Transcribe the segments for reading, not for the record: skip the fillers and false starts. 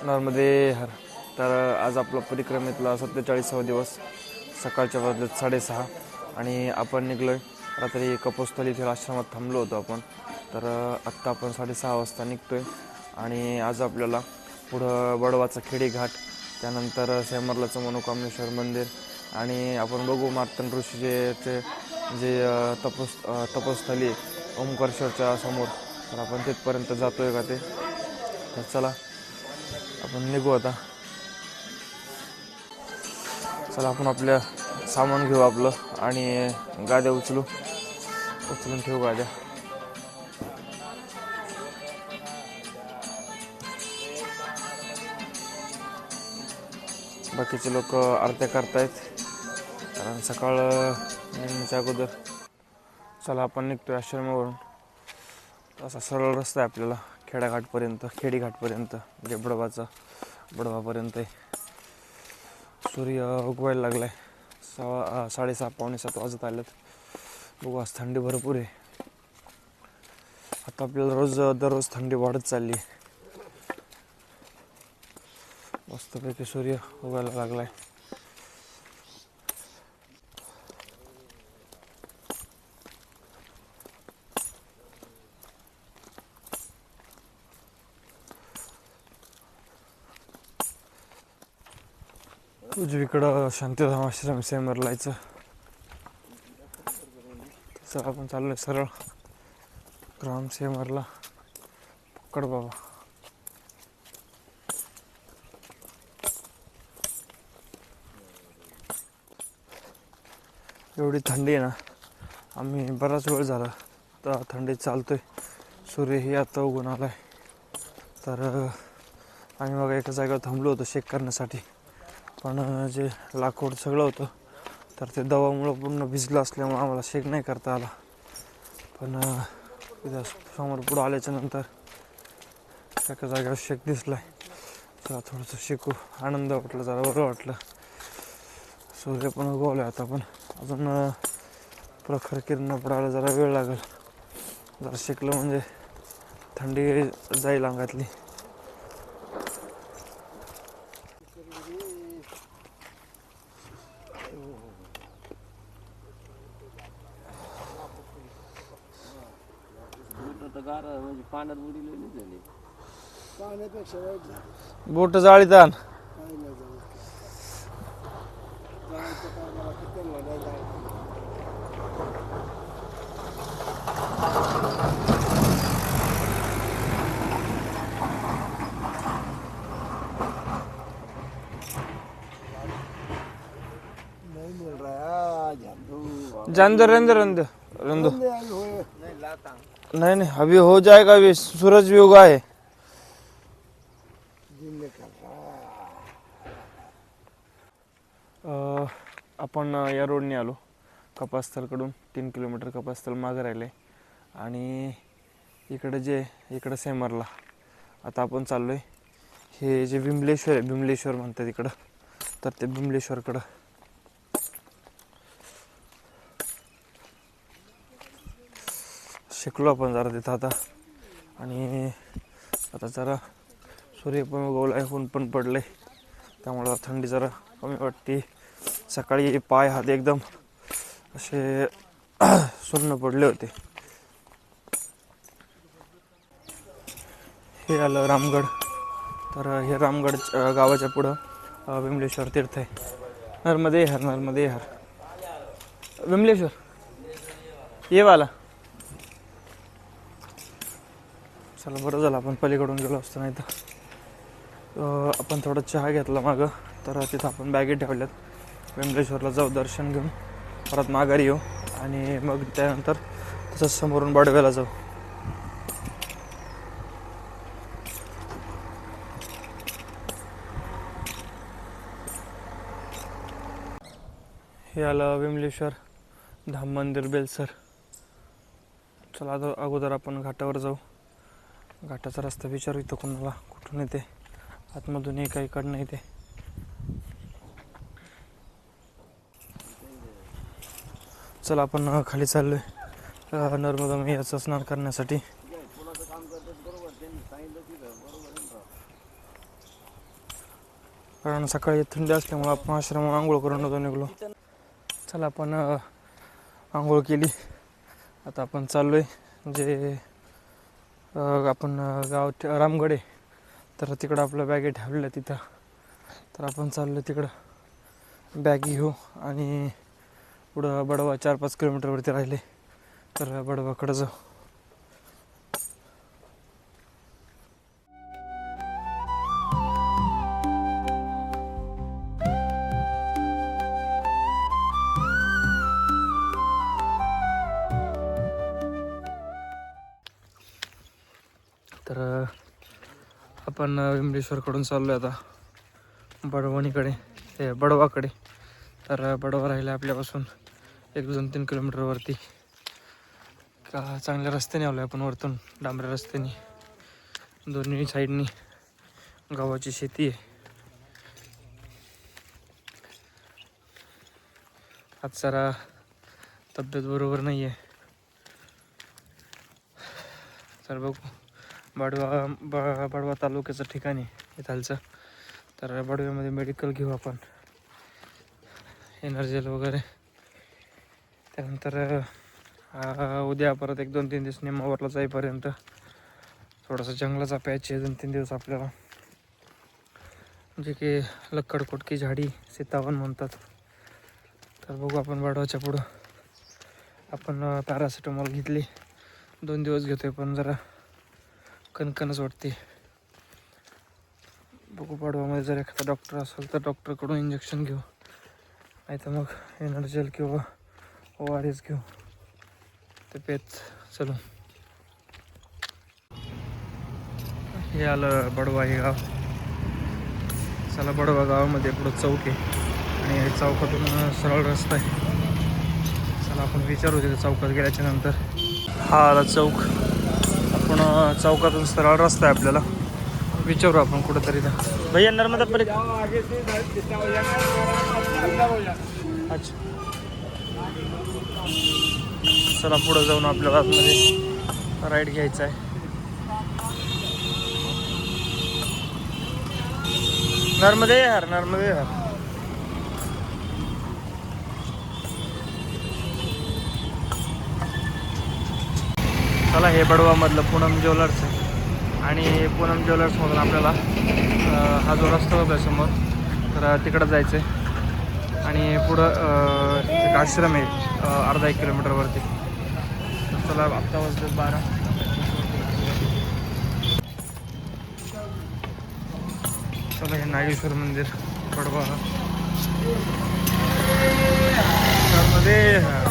नॉर्मदे हर. तर आज आपला परिक्रमेतला 47वा दिवस. सकाळच्या वाजलेत 6:30 आणि आपण निघलो आहे रात्री कपोस्थली येथील आश्रमात थांबलो होतो आपण. तर आत्ता आपण 6:30 वाजता निघतो आहे आणि आज आपल्याला पुढं बडवाचा खेडी घाट, त्यानंतर सेमरलाचं मनोकामनेश्वर मंदिर आणि आपण बघू मार्तंड ऋषीचे जे तपस्थली ओंकारेश्वरच्या समोर. तर आपण तिथपर्यंत जातो आहे का ते. तर चला आपण निघू आता. चला आपण आपल्या सामान घेऊ आपलं आणि गाद्या उचलून ठेवू गाद्या. बाकीचे लोक आरत्या करतायत कारण सकाळ निघण्याच्या अगोदर. चला आपण निघतोय आश्रमावरून. असा सरळ रस्ता आहे आपल्याला खेडी घाटपर्यंत म्हणजे बडवापर्यंत आहे. सूर्य उगवायला लागलाय. 6:30 पावणे 7 वाजत आलेत. बघू आज थंडी भरपूर आहे. आता आपल्याला दररोज थंडी वाढत चालली. मस्तपैकी सूर्य उगवायला लागलाय. उजवीकडं शांतीधाम आश्रम सेमरला जायचं. तर आपण चाललोय सरळ ग्राम सेमरला. पकड बाबा. एवढी थंडी आहे ना, आम्ही बराच वेळ झाला तर थंडीत चालतोय. सूर्यही आता उगून आलाय. तर आम्ही मग एका जागेवर थांबलो होतो शेक करण्यासाठी, पण जे लाकूड सगळं होतं तर ते दवामुळं पूर्ण भिजलं असल्यामुळं आम्हाला शेक नाही करता आला. पण तिथं समोर पुढं आल्याच्या नंतर एका जागेवर शेक दिसलाय. चला थोडंसं शेकू. आनंद वाटला, जरा बरं वाटलं. सूर्य पण उगवला आता, पण अजून प्रखर किरण पडायला जरा वेळ लागेल. जरा शेकलं म्हणजे थंडी जाईल अंगातली. बोट जाळीत आण. रंदो नहीं अभी हो जाएगा. अभी सूरज भी उगा है. आपण या रोडने आलो कपास्थलकडून. 3 किलोमीटर कपास्थल मागं राहिले आणि इकडं सेमरला. आता आपण चाललोय. हे जे बिमलेश्वर म्हणतात इकडं, तर ते बिमलेश्वरकडं. शिकलो आपण जरा तिथं आता. आणि आता जरा सूर्य पण उगवलाय, ऊन पण पडलंय, त्यामुळं थंडी जरा कमी वाटते. सकाळी पाय हात एकदम असे सुन्न पडले होते. हे आलं रामगड. तर हे रामगड गावाच्या पुढं बिमलेश्वर तीर्थ आहे. नर्मदे हर. बिमलेश्वर ये वाला. चला बरं झालं आपण पलीकडून गेलो असतो, नाही तर आपण थोडा चहा घेतला मागं. तर तिथं आपण बॅगेत ठेवल्यात. बिमलेश्वरला जाऊ, दर्शन घेऊन परत माघारी येऊ आणि मग त्यानंतर तसंच समोरून बडव्याला जाऊ. हे आलं बिमलेश्वर धाम मंदिर बेलसर. चला आता अगोदर आपण घाटावर जाऊ. घाटाचा रस्ता विचारू इथं कोणाला, कुठून येते, आतमधून ये काही कडनं येते. चला आपण खाली चाललोय नर्मदा मैयाचं स्नान करण्यासाठी. कारण सकाळी थंडी असल्यामुळं आपण आश्रमावर आंघोळ करून नव्हतो निघलो. चला आपण आंघोळ केली. आता आपण चाललो आहे जे आपण गाव रामगड आहे, तर तिकडं आपलं बॅगे ठेवलेलं तिथं. तर आपण चाललो तिकडं बॅग घेऊ आणि पुढं बडवा 4-5 किलोमीटरवरती राहिले, तर बडवाकडं जाऊ. तर आपण विमलेश्वरकडून चाललो आहे आता बडवणीकडे बडवाकडे. तर बडवा राहिला आपल्यापासून 1-2-3 किलोमीटरवरती. का चांगल्या रस्त्याने आलो आहे आपण वरतून, डांबऱ्या रस्त्याने. दोन्ही साईडनी गव्हाची शेती आहे. आज जरा तब्येत बरोबर नाही आहे, तर बघू. बडवा तालुक्याचं ठिकाण आहे इथालचं. तर बडव्यामध्ये मेडिकल घेऊ आपण, एनर्जेल वगैरे. त्यानंतर उद्या परत 1-2-3 दिवस नेमावरला जाईपर्यंत थोडासा जंगलाचा पॅच आहे 2-3 दिवस आपल्याला, जे की लक्कडकोट की झाडी सीतावन म्हणतात. तर बघू आपण बडवाच्या पुढं. आपण पॅरासिटामॉल घेतली, 2 दिवस घेतोय पण जरा कणकणच वाटते. बघू बडवामध्ये जर एखादा डॉक्टर असेल तर डॉक्टरकडून इंजेक्शन घेऊ, नाही तर मग एनर्जेल किंवा ORS घेऊ. ते पेत चलो. हे आलं बडवा हे गाव. चला बडवा गावामध्ये पुढं चौक आहे आणि चौकातून सरळ रस्ता आहे. चला आपण विचारू तिथे चौकात गेल्याच्या नंतर. हा आला चौक. आपण चौकातून सरळ रस्ता आहे आपल्याला. विचारू आपण कुठंतरी भैया नर्मदा पर. अच्छा, चला पुढं जाऊन आपल्याला आतमध्ये राईड घ्यायचा आहे. नर्मदे यार, नर्मदे यार. चला हे बडवामधलं पूनम ज्वेलर्स आहे आणि पूनम ज्वेलर्समधून आपल्याला हा जो रस्ता होता समोर, तर तिकडं जायचं आहे. आणि पुढं एक आश्रम आहे अर्धा 1 किलोमीटरवरती. चला आत्ता वाजले 12. चला हे नागेश्वर मंदिर बडवा मध्ये.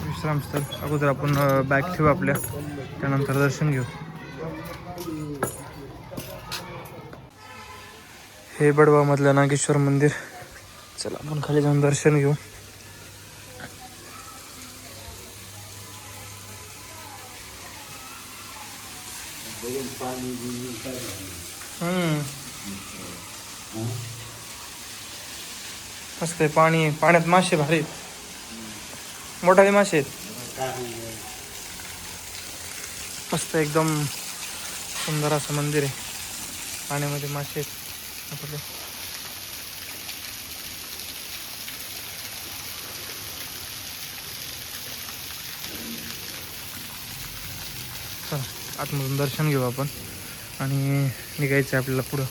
विश्रामस्थळ. अगोदर आपण बॅग ठेवू आपल्या, त्यानंतर दर्शन घेऊ. हे बडवामधलं नागेश्वर मंदिर. चला आपण खाली जाऊन दर्शन घेऊ. मस्त आहे पाणी. पाण्यात मासे भारी आहेत, मोठाले मासे आहेत. मस्त एकदम सुंदर असं मंदिर आहे. पाण्यामध्ये मासे आहेत आपले. चला आतमधून दर्शन घेऊ आपण आणि निघायचं आहे आपल्याला पुढं.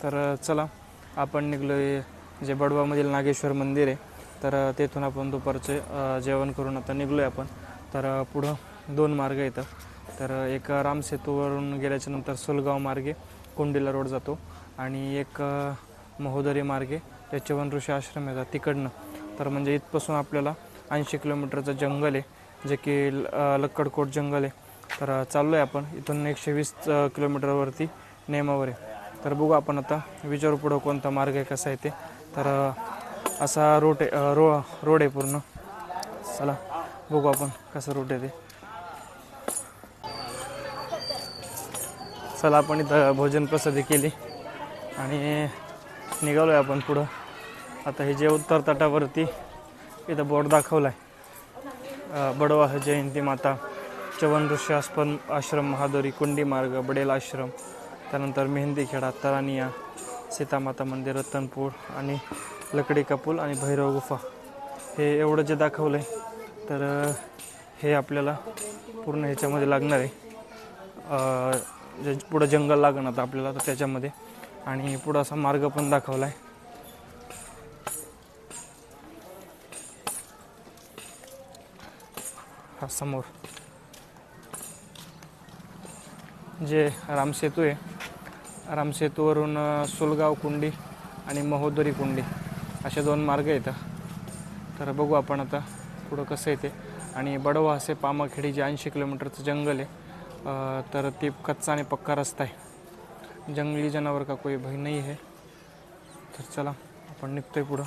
तर चला आपण निघलो आहे जे बडवामधील नागेश्वर मंदिर आहे, तर तेथून आपण दुपारचे जेवण करून आता निघलो आहे आपण. तर पुढं 2 मार्ग येतं. तर एक रामसेतूवरून गेल्याच्या नंतर सुलगाव मार्गे कोंडिला रोड जातो आणि एक महोदरी मार्गे यचवन ऋषी आश्रम येतात तिकडनं. तर म्हणजे इथपासून आपल्याला 80 किलोमीटरचं जंगल आहे, जे की लक्कडकोट जंगल आहे. तर चाललो आहे आपण इथून 120 किलोमीटरवरती नेमावर आहे. तर बघू आपण आता विचारू पुढं कोणता मार्ग आहे कसा आहे ते. तर असा रोड आहे रोड आहे पूर्ण. चला बघू आपण कसं रूट आहे ते. चला आपण इथं भोजन प्रसादी केली आणि निघालो आहे आपण पुढं. आता हे जे उत्तर तटावरती इथं बोर्ड दाखवला आहे, बडवाह जयंती माता, चवन ऋषी आश्रम, महादोरी, कुंडी मार्ग, बडेल आश्रम, त्यानंतर मेहंदीखेडा, तरानिया, सीतामाता मंदिर, रतनपूर आणि लकडी का पूल आणि भैरव गुफा. हे एवढं जे दाखवलं आहे तर हे आपल्याला पूर्ण ह्याच्यामध्ये लागणार आहे. जे पुढं जंगल लागणार आता आपल्याला तर त्याच्यामध्ये. आणि पुढं असा मार्ग पण दाखवला आहे. हा समोर जे रामसेतू आहे, रामसेतूवरून सुलगाव कुंडी आणि महोदरी कुंडी असे 2 मार्ग आहेत. तर बघू आपण आता पुढं कसं आहे ते. आणि बडवा असे पामाखेडी जे 80 किलोमीटरचं जंगल आहे, तर ते कच्चा आणि पक्का रस्ता आहे. जंगली जनावर का कोई भय नाही आहे. तर चला आपण निघतोय पुढं.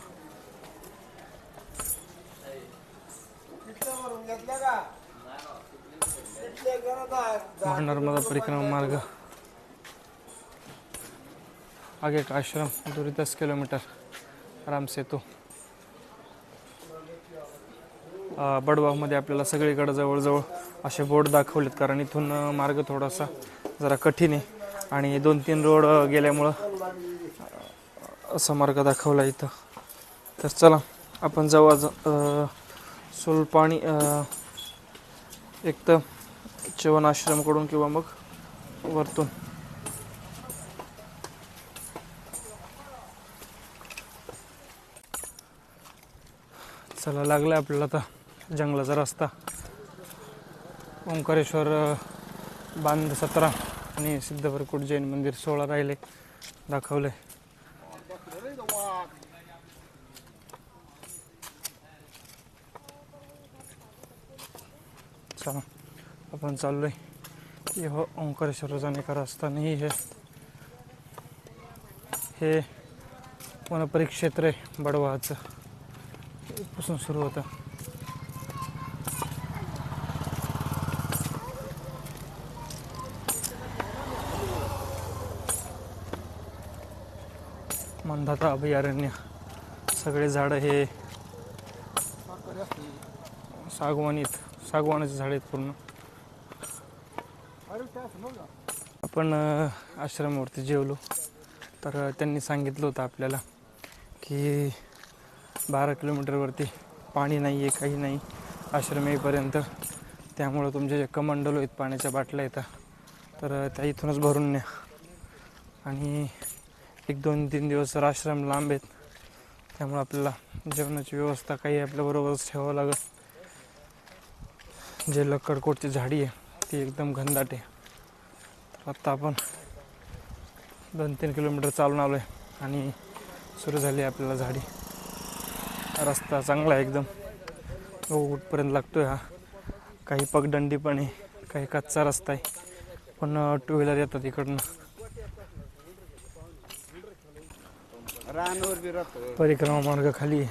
नर्मदा परिक्रमा मार्ग, आगे का आश्रम, दूरी 10 किलोमीटर, रामसेतू. बडवामध्ये आपल्याला सगळीकडे जवळजवळ असे बोर्ड दाखवलेत, कारण इथून मार्ग थोडासा जरा कठीण आहे आणि 2-3 रोड गेल्यामुळं असा मार्ग दाखवला इथं. तर चला आपण जाऊ सुलपाणी एक तर चवन आश्रमकडून किंवा मग वरतून. चला लागला आपल्याला आता जंगलाचा रस्ता. ओंकारेश्वर बांध 17 आणि सिद्धपरकोट जैन मंदिर 16 राहिले दाखवले. चला अपन चाललोय. यह ओंकारेश्वर जाने का रास्ता नहीं है. हे वनपरिक्षेत्र आहे बडवाचं, पासून सुरू होतं. मंदाता अभयारण्य. सगळे झाडं हे सागवानाचे झाड आहेत पूर्ण. आपण आश्रमावरती जेवलो तर त्यांनी सांगितलं होतं आपल्याला की 12 किलोमीटरवरती पाणी नाही आहे, काही नाही आश्रम येईपर्यंत. त्यामुळं तुमचे जे कमंडलो आहेत, पाण्याच्या बाटल्या येतात तर त्या इथूनच भरून न्या. आणि 1-2-3 दिवस जर आश्रम लांब आहेत, त्यामुळे आपल्याला जेवणाची व्यवस्था काही आपल्याबरोबरच ठेवावं लागत. जे लक्कडकोटची झाडी आहे ती एकदम घनदाट आहे. तर आत्ता आपण 2-3 किलोमीटर चालून आलो आहे आणि सुरू झाली आपल्याला झाडी. रस्ता चांगला आहे एकदम, कुठपर्यंत लागतोय हा. काही पगदंडी पण आहे, काही कच्चा रस्ता आहे, पण 2 व्हीलर येतात इकडनं. परिक्रमा मार्ग खाली आहे.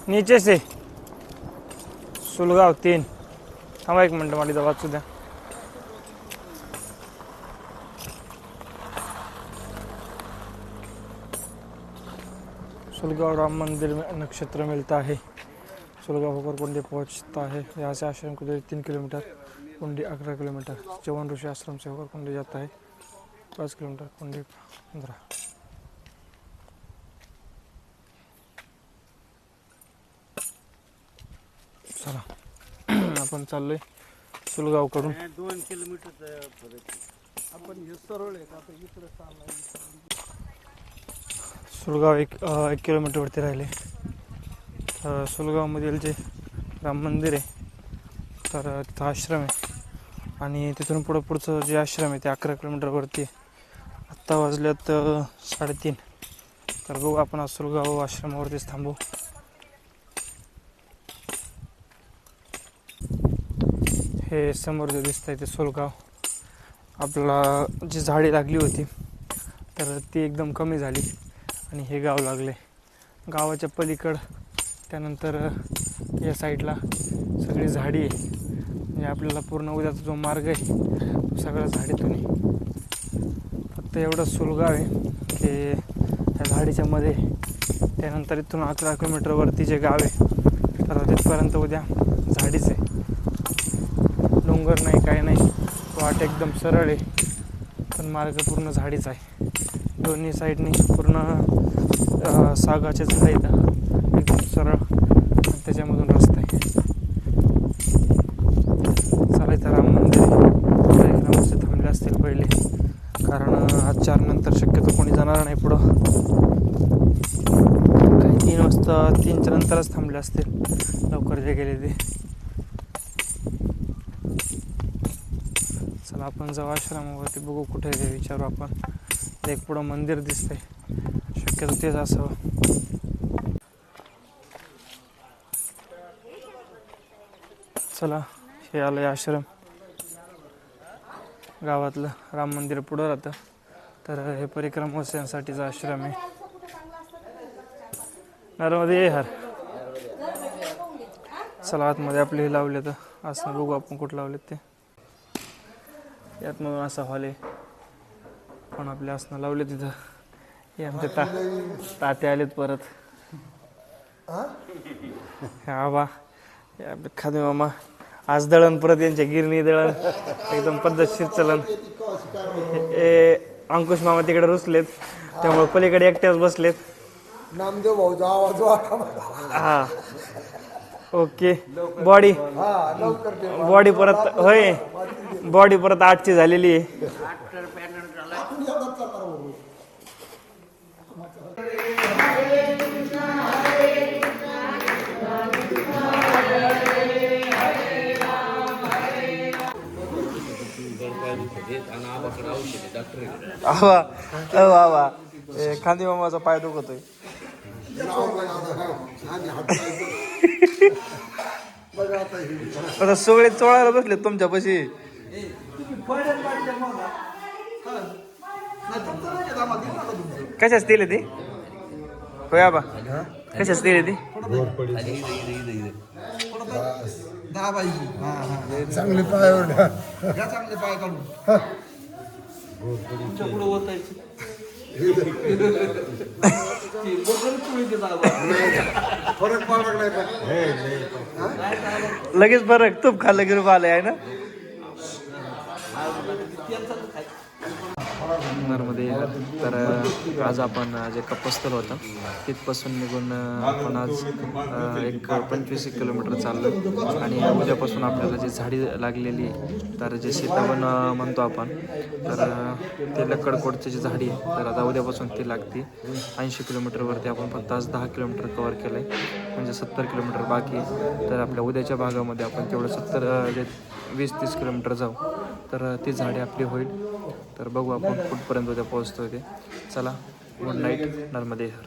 नीचे से सुलगाव 3. थांबा 1 मिनटं, मला इथं वाचू द्या. सुलगाव राम मंदिर में नक्षत्र मिलता है. सुलगाव होकर कुंडी पहुंचता है. यहाँ से आश्रम को 3 किलोमीटर, कुंडी 11 किलोमीटर. चवन ऋषि आश्रम से होकर कुंडी जाता है 5 किलोमीटर, कुंडी 15. चला आपण चाललोय सुलगावकडून. 2 किलोमीटरचा फरक आहे. आपण हे सरळ आहे आता इकडे चाललाय. सुलगाव 1 किलोमीटरवरती राहिले. सुलगावमधील जे राम मंदिर आहे तर तिथं आश्रम आहे आणि तिथून पुढचं जे आश्रम आहे ते 11 किलोमीटरवरती आहे. आत्ता वाजल्यात 3:30. तर बघू आपण आज सुलगाव आश्रमावरतीच थांबू. हे समोर जे दिसतंय ते सोलगाव. आपल्याला जी झाडे लागली होती तर ती एकदम कमी झाली आणि हे गाव लागले. गावाच्या पलीकड त्यानंतर या साईडला सगळी झाडी आहे. म्हणजे आपल्याला पूर्ण उद्याचा जो मार्ग आहे तो सगळा झाडीतून आहे. फक्त एवढं सुलगाव आहे की त्या झाडीच्या मध्ये. त्यानंतर इथून 11 किलोमीटरवरती जे गाव आहे तर तिथपर्यंत उद्या झाडीच आहे. डोंगर नाही काय नाही, वाट एकदम सरळ आहे पण मार्ग पूर्ण झाडीच आहे. दोन्ही साईडनी पूर्ण सागाचे झाड आहेत एकदम सरळ आणि त्याच्यामधून रस्ता आहे. चला इथं राम मंदिर कार्यक्रमाचे थांबले असतील पहिले, कारण आज 4 नंतर शक्यतो कोणी जाणार नाही पुढं. काही 3 वाजता 3च्या नंतरच थांबले असतील, लवकर जे गेले ते. चला आपण जाऊ आश्रमावरती, बघू कुठे आहे विचारू आपण. एक पुढं मंदिर दिसतंय, शक्यतो तेच असावं. चला हे आलंय आश्रम गावातलं. राम मंदिर पुढं राहतं तर हे परिक्रमावासियांसाठीचा आश्रम आहे. नर्मदे हर. चला आतमध्ये आपले हे लावले तर असं बघू आपण कुठं लावलेत ते. यात मग असा हॉल आहे पण आपले असणं लावले तिथं. हे आमचे ताते आलेत परत. हा बा खादे मामा आज दळण परत यांच्या गिरणी दळण एकदम पद्धतशीर चलन. अंकुश मामा तिकडे रुसलेत त्यामुळे पलीकडे एकट्याच बसलेत. नामदेव भाऊचा आवाज वाटा. हा ओके. बॉडी परत होय, बॉडी परत 8ची झालेली आहे. खांदी मामाचा पाय दुखतोय. आता सगळे चोळायला बसले तुमच्यापाशी. कशाच दिले ते होय आबा, कशाच दिले ते. चांगले पाय चांगले पाय काढून फरक पडला लगेच फरक तूप खाल्लं की रूप आलंय आहे ना. नर्मदे. तर आज आपण जे कपस्थल होतं तिथपासून निघून आपण आज एक 25 किलोमीटर चाललो आणि उद्यापासून आपल्याला जी झाडी लागलेली तर जे सीतावन म्हणतो आपण तर ते लक्कडकोटची जी झाडी आहे तर आता उद्यापासून ती लागते. 80 किलोमीटरवरती आपण फक्त आज 10 किलोमीटर कवर केलं आहे, म्हणजे 70 किलोमीटर बाकी आहे. तर आपल्या उद्याच्या भागामध्ये आपण तेवढं 20-30 किलोमीटर जाऊ तर ती झाडी आपली होईल. तर बघू आपण कुठपर्यंत उद्या पोहोचतोय ते. चला गुड नाईट. नर्मदे हर.